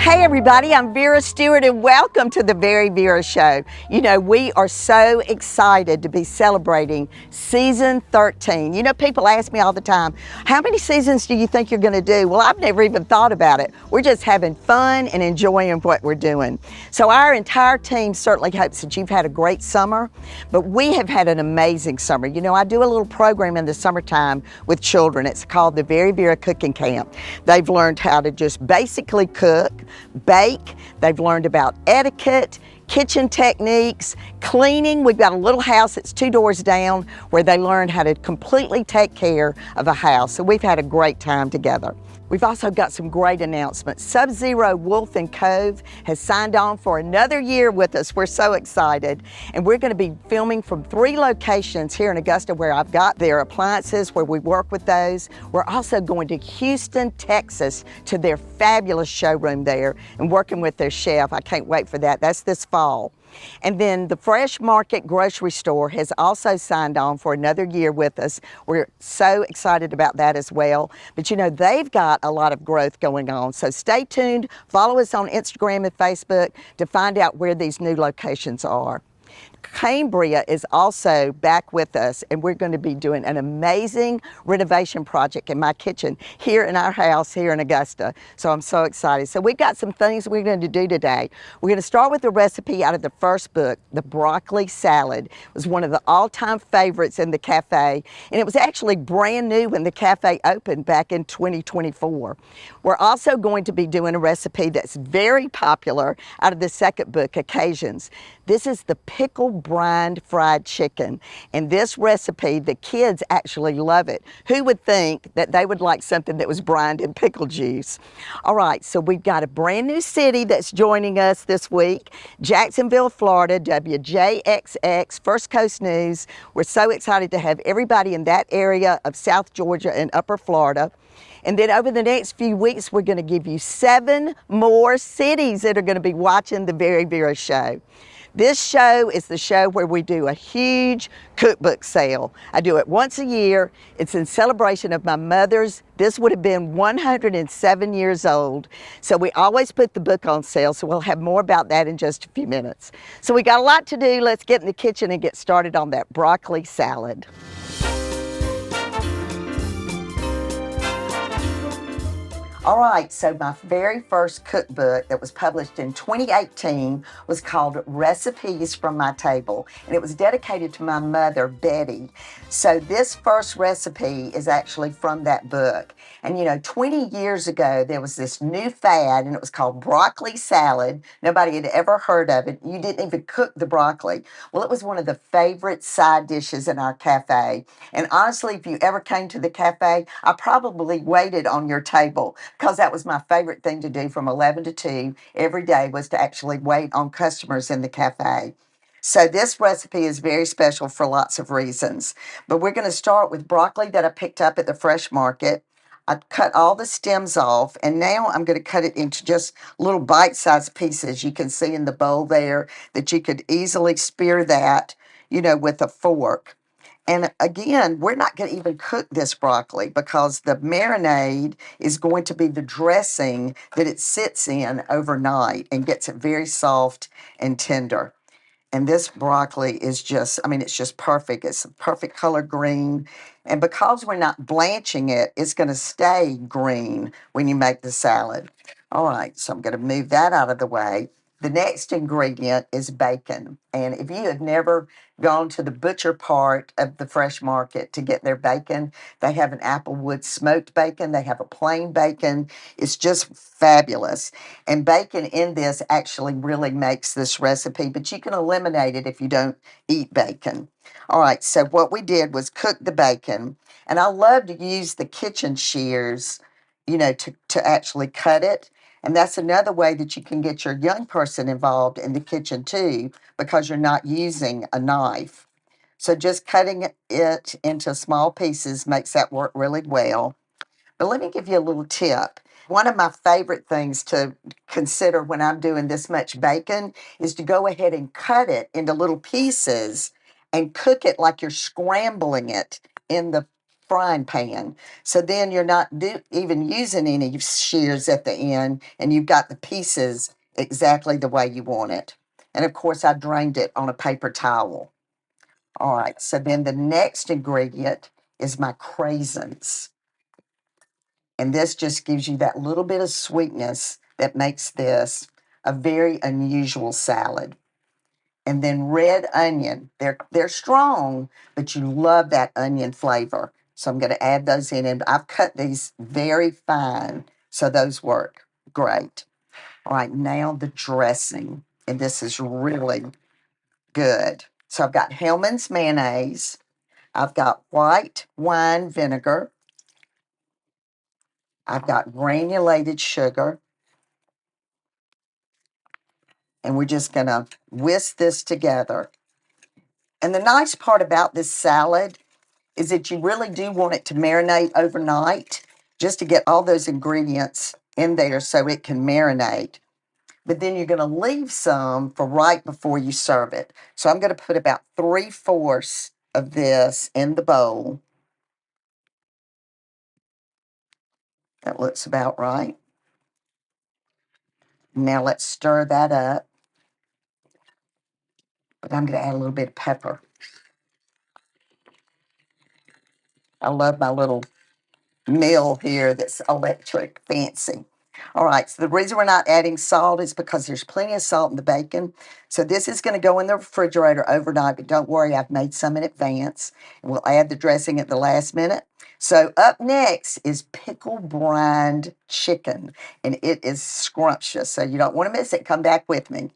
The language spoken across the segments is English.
Hey everybody, I'm Vera Stewart and welcome to the VeryVera Show. You know, we are so excited to be celebrating season 13. You know, people ask me all the time, how many seasons do you think you're going to do? Well, I've never even thought about it. We're just having fun and enjoying what we're doing. So our entire team certainly hopes that you've had a great summer, but we have had an amazing summer. You know, I do a little program in the summertime with children. It's called the VeryVera Cooking Camp. They've learned how to just basically cook, bake. They've learned about etiquette, kitchen techniques, cleaning. We've got a little house that's 2 doors down where they learn how to completely take care of a house. So we've had a great time together. We've also got some great announcements. Sub-Zero Wolf and Cove has signed on for another year with us. We're so excited. And we're going to be filming from 3 locations here in Augusta where I've got their appliances, where we work with those. We're also going to Houston, Texas to their fabulous showroom there and working with their chef. I can't wait for that. That's this fall. And then the Fresh Market grocery store has also signed on for another year with us. We're so excited about that as well. But you know, they've got a lot of growth going on. So stay tuned. Follow us on Instagram and Facebook to find out where these new locations are. Cambria is also back with us, and we're going to be doing an amazing renovation project in my kitchen here in our house here in Augusta. So I'm so excited. So we've got some things we're going to do today. We're going to start with the recipe out of the first book, the broccoli salad. It was one of the all-time favorites in the cafe, and it was actually brand new when the cafe opened back in 2024. We're also going to be doing a recipe that's very popular out of the second book, Occasions. This is the Pickle-Brined fried chicken. And this recipe, the kids actually love it. Who would think that they would like something that was brined in pickle juice? All right, so we've got a brand new city that's joining us this week, Jacksonville, Florida, WJXX, First Coast News. We're so excited to have everybody in that area of South Georgia and Upper Florida. And then over the next few weeks, we're going to give you 7 more cities that are going to be watching the VeryVera Show. This show is the show where we do a huge cookbook sale. I do it once a year. It's in celebration of my mother's. This would have been 107 years old. So we always put the book on sale. So we'll have more about that in just a few minutes. So we got a lot to do. Let's get in the kitchen and get started on that broccoli salad. All right, so my very first cookbook that was published in 2018 was called Recipes from My Table, and it was dedicated to my mother, Betty. So this first recipe is actually from that book. And you know, 20 years ago, there was this new fad, and it was called broccoli salad. Nobody had ever heard of it. You didn't even cook the broccoli. Well, it was one of the favorite side dishes in our cafe. And honestly, if you ever came to the cafe, I probably waited on your table, because that was my favorite thing to do from 11 to 2 every day, was to actually wait on customers in the cafe. So this recipe is very special for lots of reasons. But we're going to start with broccoli that I picked up at the Fresh Market. I cut all the stems off, and now I'm going to cut it into just little bite-sized pieces. You can see in the bowl there that you could easily spear that, you know, with a fork. And again, we're not going to even cook this broccoli because the marinade is going to be the dressing that it sits in overnight and gets it very soft and tender. And this broccoli is just, I mean, it's just perfect. It's a perfect color green. And because we're not blanching it, it's going to stay green when you make the salad. All right, so I'm going to move that out of the way. The next ingredient is bacon. And if you have never gone to the butcher part of the Fresh Market to get their bacon, they have an applewood smoked bacon. They have a plain bacon. It's just fabulous. And bacon in this actually really makes this recipe, but you can eliminate it if you don't eat bacon. All right, so what we did was cook the bacon. And I love to use the kitchen shears, you know, to actually cut it. And that's another way that you can get your young person involved in the kitchen too, because you're not using a knife. So just cutting it into small pieces makes that work really well. But let me give you a little tip. One of my favorite things to consider when I'm doing this much bacon is to go ahead and cut it into little pieces and cook it like you're scrambling it in the frying pan. So then you're not even using any shears at the end, and you've got the pieces exactly the way you want it. And of course, I drained it on a paper towel. All right, so then the next ingredient is my craisins. And this just gives you that little bit of sweetness that makes this a very unusual salad. And then red onion. They're strong, but you love that onion flavor. So I'm going to add those in. And I've cut these very fine, so those work great. All right, now the dressing. And this is really good. So I've got Hellman's mayonnaise. I've got white wine vinegar. I've got granulated sugar. And we're just going to whisk this together. And the nice part about this salad is that you really do want it to marinate overnight just to get all those ingredients in there so it can marinate. But then you're going to leave some for right before you serve it. So I'm going to put about 3/4 of this in the bowl. That looks about right. Now let's stir that up. But I'm going to add a little bit of pepper. I love my little mill here that's electric fancy. All right, so the reason we're not adding salt is because there's plenty of salt in the bacon. So this is going to go in the refrigerator overnight, but don't worry, I've made some in advance. And we'll add the dressing at the last minute. So up next is pickle-brined chicken, and it is scrumptious, so you don't want to miss it. Come back with me.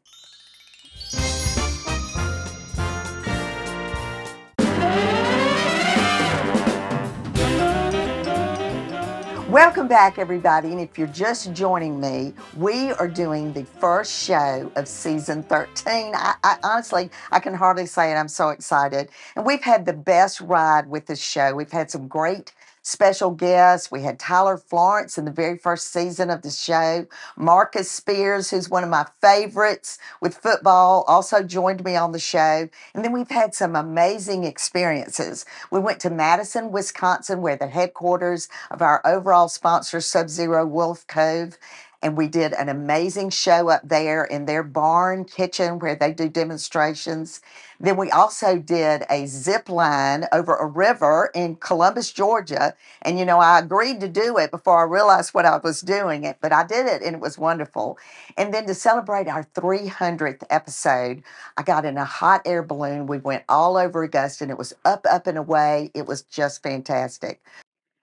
Welcome back, everybody. And if you're just joining me, we are doing the first show of season 13. I honestly, I can hardly say it. I'm so excited. And we've had the best ride with this show. We've had some great special guests. We had Tyler Florence in the very first season of the show. Marcus Spears, who's one of my favorites with football, also joined me on the show. And then we've had some amazing experiences. We went to Madison, Wisconsin, where the headquarters of our overall sponsor, Sub-Zero Wolf Cove. And we did an amazing show up there in their barn kitchen where they do demonstrations. Then we also did a zip line over a river in Columbus, Georgia. And, you know, I agreed to do it before I realized what I was doing, but I did it and it was wonderful. And then to celebrate our 300th episode, I got in a hot air balloon. We went all over Augusta and it was up, up and away. It was just fantastic.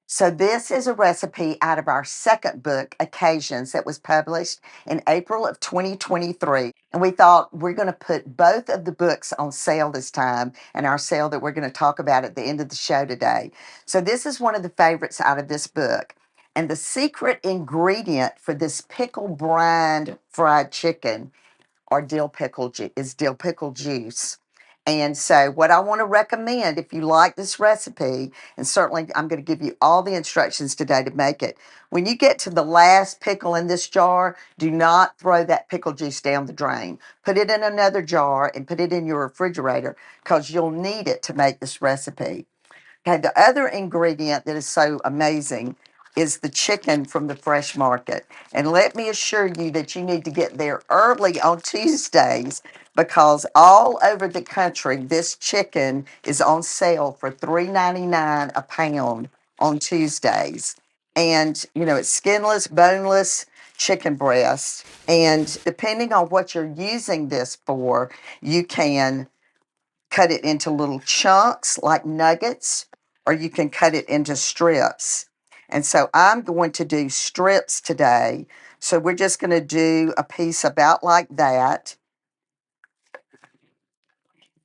So this is a recipe out of our second book, Occasions, that was published in April of 2023. And we thought we're going to put both of the books on sale this time, and our sale that we're going to talk about at the end of the show today. So this is one of the favorites out of this book. And the secret ingredient for this pickle-brined fried chicken is dill pickle juice. And so what I want to recommend, if you like this recipe, and certainly I'm going to give you all the instructions today to make it. When you get to the last pickle in this jar, do not throw that pickle juice down the drain. Put it in another jar and put it in your refrigerator because you'll need it to make this recipe. Okay, the other ingredient that is so amazing is the chicken from the fresh market. And let me assure you that you need to get there early on Tuesdays because all over the country, this chicken is on sale for $3.99 a pound on Tuesdays. And, you know, it's skinless, boneless chicken breast. And depending on what you're using this for, you can cut it into little chunks like nuggets, or you can cut it into strips. And so I'm going to do strips today. So we're just going to do a piece about like that.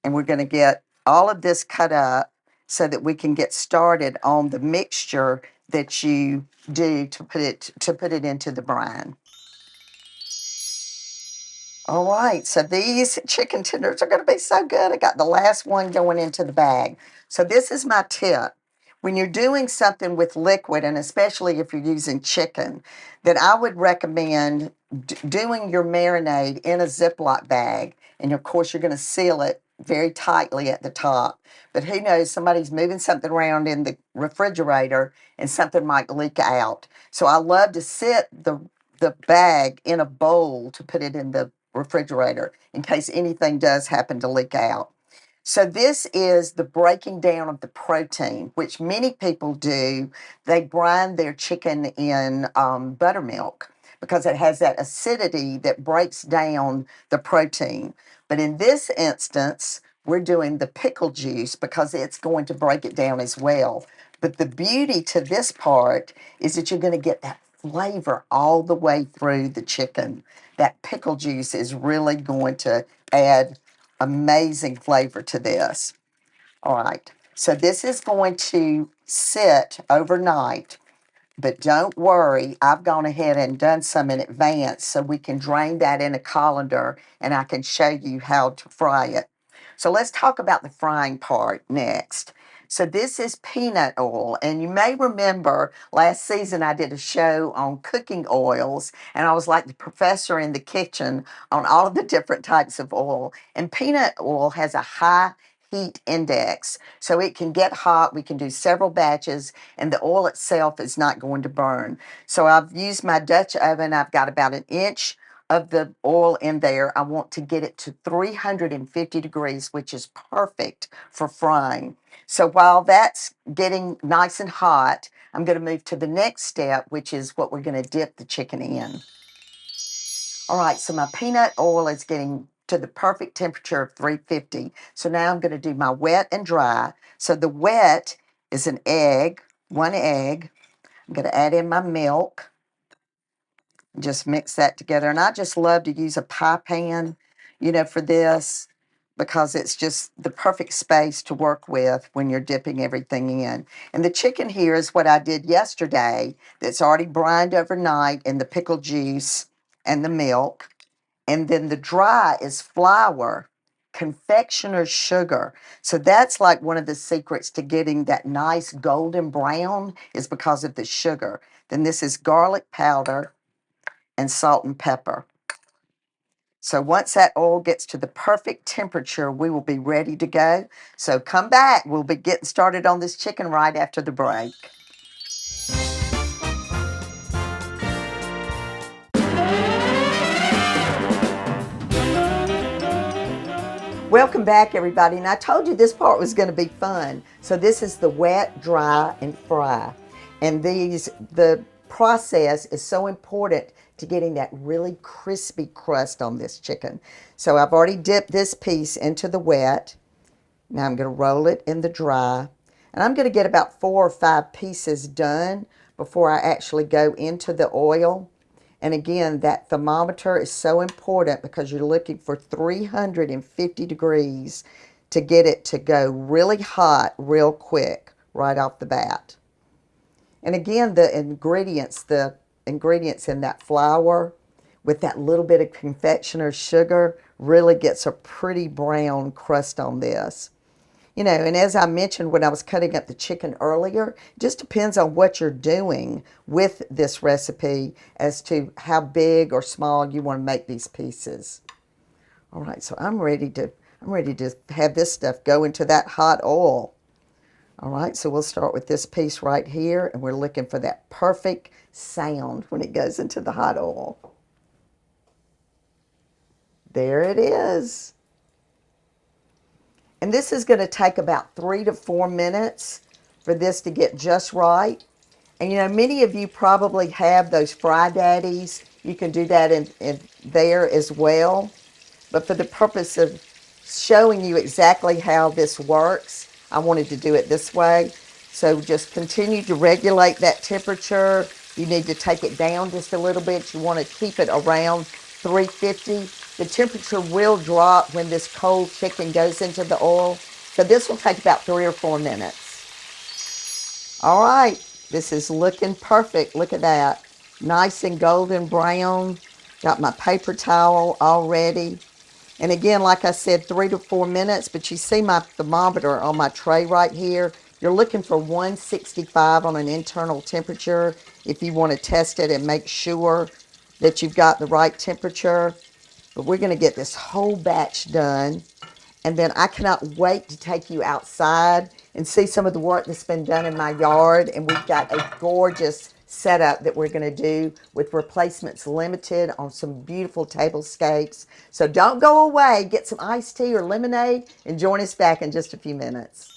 And we're going to get all of this cut up so that we can get started on the mixture that you do to put it into the brine. All right, so these chicken tenders are going to be so good. I got the last one going into the bag. So this is my tip. When you're doing something with liquid, and especially if you're using chicken, then I would recommend doing your marinade in a Ziploc bag. And of course, you're going to seal it very tightly at the top. But who knows, somebody's moving something around in the refrigerator and something might leak out. So I love to sit the bag in a bowl to put it in the refrigerator in case anything does happen to leak out. So this is the breaking down of the protein, which many people do. They brine their chicken in buttermilk because it has that acidity that breaks down the protein. But in this instance, we're doing the pickle juice because it's going to break it down as well. But the beauty to this part is that you're going to get that flavor all the way through the chicken. That pickle juice is really going to add amazing flavor to this. All right, so this is going to sit overnight, but don't worry, I've gone ahead and done some in advance so we can drain that in a colander and I can show you how to fry it. So let's talk about the frying part next. So this is peanut oil, and you may remember last season I did a show on cooking oils, and I was like the professor in the kitchen on all of the different types of oil. And peanut oil has a high heat index, so it can get hot. We can do several batches, and the oil itself is not going to burn. So I've used my Dutch oven. I've got about an inch of the oil in there. I want to get it to 350 degrees, which is perfect for frying. So while that's getting nice and hot, I'm going to move to the next step, which is what we're going to dip the chicken in. All right, so my peanut oil is getting to the perfect temperature of 350. So now I'm going to do my wet and dry. So the wet is an egg, one egg. I'm going to add in my milk. Just mix that together. And I just love to use a pie pan, for this because it's just the perfect space to work with when you're dipping everything in. And the chicken here is what I did yesterday that's already brined overnight in the pickle juice and the milk. And then the dry is flour, confectioner's sugar. So that's like one of the secrets to getting that nice golden brown is because of the sugar. Then this is garlic powder and salt and pepper. So once that oil gets to the perfect temperature, we will be ready to go. So come back. We'll be getting started on this chicken right after the break. Welcome back, everybody. And I told you this part was going to be fun. So this is the wet, dry, and fry. And the process is so important to getting that really crispy crust on this chicken. So I've already dipped this piece into the wet. Now I'm going to roll it in the dry. And I'm going to get about 4 or 5 pieces done before I actually go into the oil. And again, that thermometer is so important because you're looking for 350 degrees to get it to go really hot real quick right off the bat. And again, the ingredients in that flour with that little bit of confectioner's sugar really gets a pretty brown crust on this. And as I mentioned when I was cutting up the chicken earlier, it just depends on what you're doing with this recipe as to how big or small you want to make these pieces. All right, so I'm ready to have this stuff go into that hot oil. All right, so we'll start with this piece right here, and we're looking for that perfect sound when it goes into the hot oil. There it is. And this is going to take about 3 to 4 minutes for this to get just right. And many of you probably have those fry daddies. You can do that in there as well. But for the purpose of showing you exactly how this works, I wanted to do it this way. So just continue to regulate that temperature. You need to take it down just a little bit. You want to keep it around 350. The temperature will drop when this cold chicken goes into the oil. So this will take about 3 or 4 minutes. All right, this is looking perfect. Look at that. Nice and golden brown. Got my paper towel all ready. And again, like I said, 3 to 4 minutes, but you see my thermometer on my tray right here. You're looking for 165 on an internal temperature if you want to test it and make sure that you've got the right temperature. But we're going to get this whole batch done. And then I cannot wait to take you outside and see some of the work that's been done in my yard. And we've got a gorgeous setup that we're going to do with Replacements Limited on some beautiful tablescapes. So don't go away. Get some iced tea or lemonade and join us back in just a few minutes.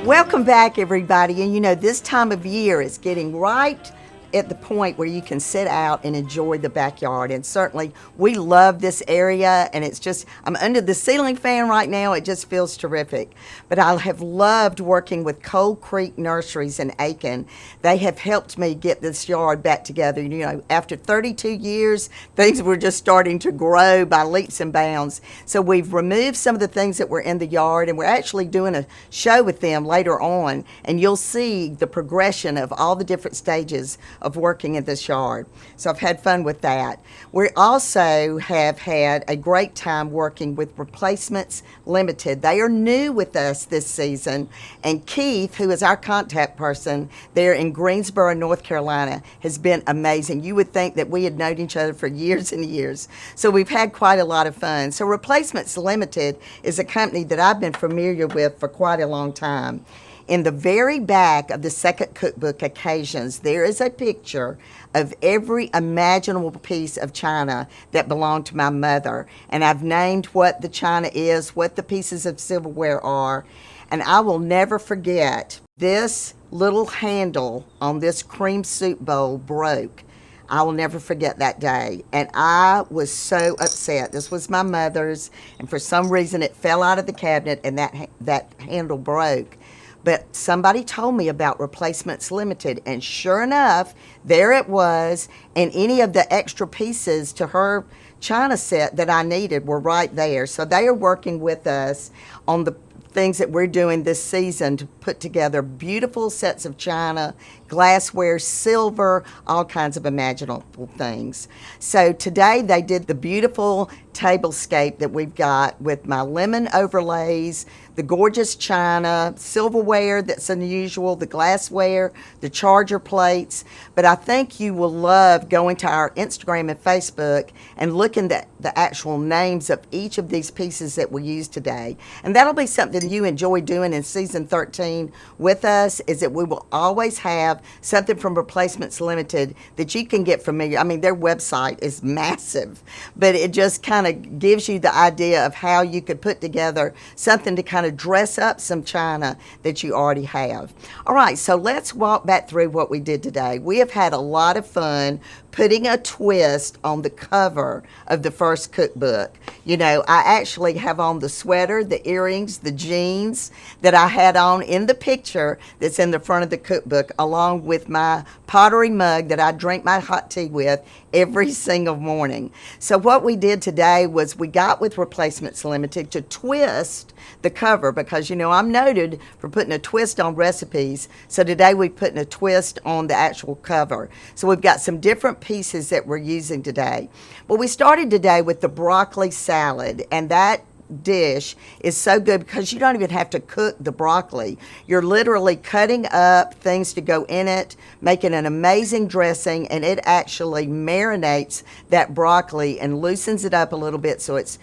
Welcome back, everybody. And you know, this time of year is getting right at the point where you can sit out and enjoy the backyard. And certainly we love this area, and it's just, I'm under the ceiling fan right now. It just feels terrific. But I have loved working with Cold Creek Nurseries in Aiken. They have helped me get this yard back together. You know, after 32 years, things were just starting to grow by leaps and bounds. So we've removed some of the things that were in the yard, and we're actually doing a show with them later on, and you'll see the progression of all the different stages of working in this yard. So I've had fun with that. We also have had a great time working with Replacements Limited. They are new with us this season, and Keith, who is our contact person there in Greensboro, North Carolina, has been amazing. You would think that we had known each other for years and years. So we've had quite a lot of fun. So Replacements Limited is a company that I've been familiar with for quite a long time. In the very back of the second cookbook, Occasions, there is a picture of every imaginable piece of china that belonged to my mother. And I've named what the china is, what the pieces of silverware are. And I will never forget, this little handle on this cream soup bowl broke. I will never forget that day. And I was so upset. This was my mother's, and for some reason it fell out of the cabinet and that handle broke. But somebody told me about Replacements Limited, and sure enough, there it was, and any of the extra pieces to her china set that I needed were right there. So they are working with us on the things that we're doing this season to put together beautiful sets of china, glassware, silver, all kinds of imaginable things. So today they did the beautiful tablescape that we've got with my lemon overlays, the gorgeous china, silverware that's unusual, the glassware, the charger plates. But I think you will love going to our Instagram and Facebook and looking at the actual names of each of these pieces that we use today. And that'll be something you enjoy doing in season 13 with us, is that we will always have something from Replacements Limited that you can get familiar. I mean, their website is massive, but it just kind of gives you the idea of how you could put together something to kind of dress up some china that you already have. All right, so let's walk back through what we did today. We have had a lot of fun putting a twist on the cover of the first cookbook. You know, I actually have on the sweater, the earrings, the jeans that I had on in the picture that's in the front of the cookbook, along with my pottery mug that I drink my hot tea with every single morning. So what we did today was we got with Replacements Limited to twist the cover, because you know I'm noted for putting a twist on recipes. So today we're putting a twist on the actual cover. So we've got some different pieces that we're using today. But we started today with the broccoli salad, and that dish is so good because you don't even have to cook the broccoli. You're literally cutting up things to go in it, making an amazing dressing, and it actually marinates that broccoli and loosens it up a little bit so it's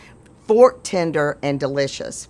fork tender and delicious.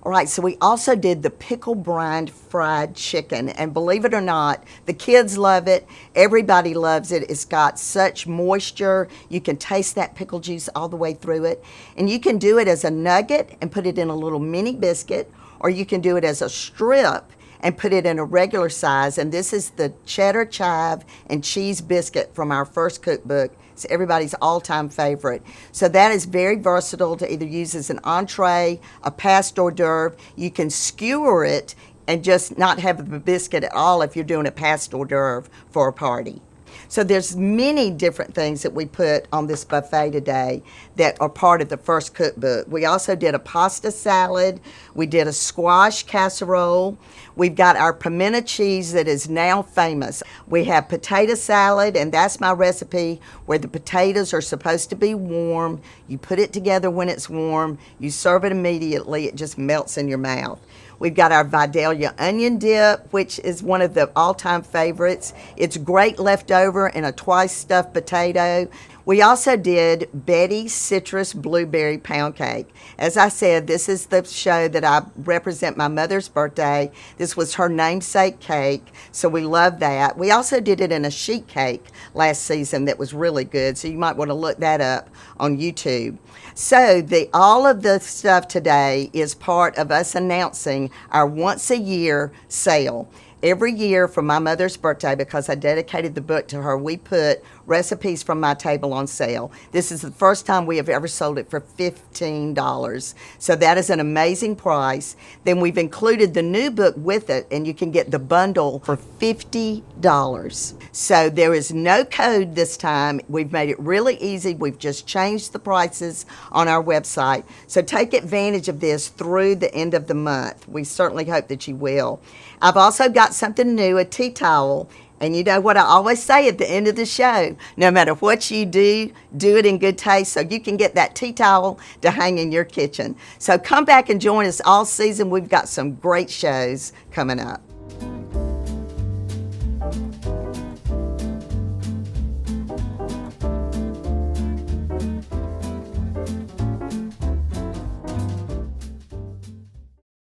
All right, so we also did the Pickle-Brined fried chicken, and believe it or not, the kids love it. Everybody loves it. It's got such moisture. You can taste that pickle juice all the way through it. And you can do it as a nugget and put it in a little mini biscuit, or you can do it as a strip and put it in a regular size. And this is the cheddar chive and cheese biscuit from our first cookbook. It's everybody's all-time favorite. So that is very versatile to either use as an entree, a past hors d'oeuvre. You can skewer it and just not have the biscuit at all if you're doing a past hors d'oeuvre for a party. So there's many different things that we put on this buffet today that are part of the first cookbook. We also did a pasta salad. We did a squash casserole. We've got our pimento cheese that is now famous. We have potato salad, and that's my recipe where the potatoes are supposed to be warm. You put it together when it's warm. You serve it immediately. It just melts in your mouth. We've got our Vidalia onion dip, which is one of the all-time favorites. It's great leftover in a twice stuffed potato. We also did Betty's Citrus Blueberry Pound Cake. As I said, this is the show that I represent my mother's birthday. This was her namesake cake, so we love that. We also did it in a sheet cake last season that was really good, so you might want to look that up on YouTube. So all of the stuff today is part of us announcing our once a year sale. Every year for my mother's birthday, because I dedicated the book to her, we put recipes from my table on sale. This is the first time we have ever sold it for $15. So that is an amazing price. Then we've included the new book with it, and you can get the bundle for $50. So there is no code this time. We've made it really easy. We've just changed the prices on our website. So take advantage of this through the end of the month. We certainly hope that you will. I've also got something new, a tea towel. And you know what I always say at the end of the show, no matter what you do it in good taste so you can get that tea towel to hang in your kitchen. So come back and join us all season. We've got some great shows coming up.